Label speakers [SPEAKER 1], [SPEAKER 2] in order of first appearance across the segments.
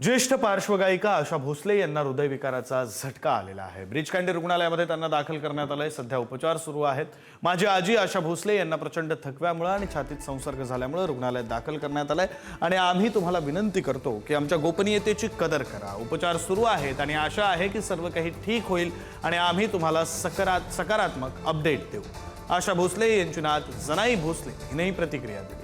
[SPEAKER 1] ज्येष्ठ पार्श्वगायिका आशा भोसले यांना हृदयविकाराचा झटका आलेला आहे। ब्रिज कँडी रुग्णालयामध्ये त्यांना दाखल करण्यात आलंय। सध्या उपचार सुरू आहेत। माझी आजी आशा भोसले यांना प्रचंड थकव्यामुळे आणि छातीत संसर्ग झाल्यामुळे रुग्णालयात दाखल करण्यात आलंय आणि आम्ही तुम्हाला विनंती करतो की आमच्या गोपनीयतेची कदर करा। उपचार सुरू आहेत आणि आशा आहे की सर्व काही ठीक होईल आणि आम्ही तुम्हाला सकारात्मक अपडेट देऊ। आशा भोसले यांची नात जनाई भोसले हिनेही प्रतिक्रिया दिली।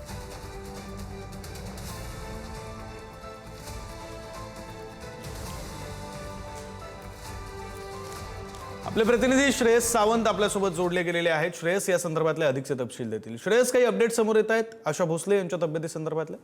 [SPEAKER 1] आपले प्रतिनिधी श्रेयस सावंत आपल्यासोबत जोडले गेलेले आहेत। श्रेयस, या संदर्भातले अधिकचे तपशील देतील। श्रेयस, काही अपडेट समोर येत आहेत आशा भोसले यांच्या तब्येती संदर्भातले?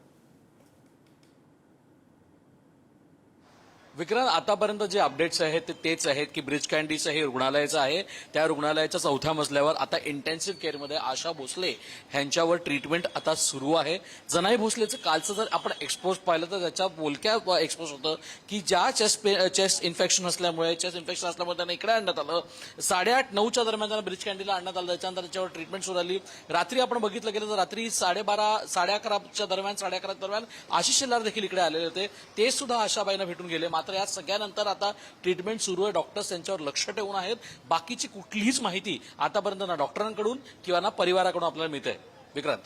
[SPEAKER 2] विक्रांत, आतापर्यंत जे अपडेट्स आहेत ते तेच आहेत की ब्रिज कँडीचं हे रुग्णालयाचं आहे। त्या रुग्णालयाच्या 4थ्या मजल्यावर आता इंटेन्सिव्ह केअरमध्ये आशा भोसले ह्यांच्यावर ट्रीटमेंट आता सुरू आहे। जनाई भोसलेचं कालचं जर आपण एक्सपोज पाहिलं तर त्याच्या बोलक्या एक्सपोज होतं की ज्या चेस्ट इन्फेक्शन असल्यामुळे त्यांना इकडे आणण्यात आलं। 8:30-9च्या दरम्यान त्यांना ब्रिज कँडीला आणण्यात आलं। त्याच्यानंतर त्याच्यावर ट्रीटमेंट सुरू झाली। रात्री आपण बघितलं गेलं तर रात्री 12:30-11:30च्या दरम्यान आशिष शेलार देखील इकडे आलेले होते। ते सुद्धा आशाबाईंना भेटून गेले। मात्र या सगळ्यानंतर आता ट्रीटमेंट सुरू आहे। डॉक्टर्स त्यांच्यावर लक्ष ठेवून आहेत। बाकीची कुठलीच माहिती आतापर्यंत ना डॉक्टरांकडून किंवा ना परिवाराकडून आपल्याला मिळते। विक्रांत,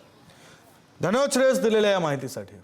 [SPEAKER 1] धन्यवाद श्रेयस दिलेल्या या माहितीसाठी।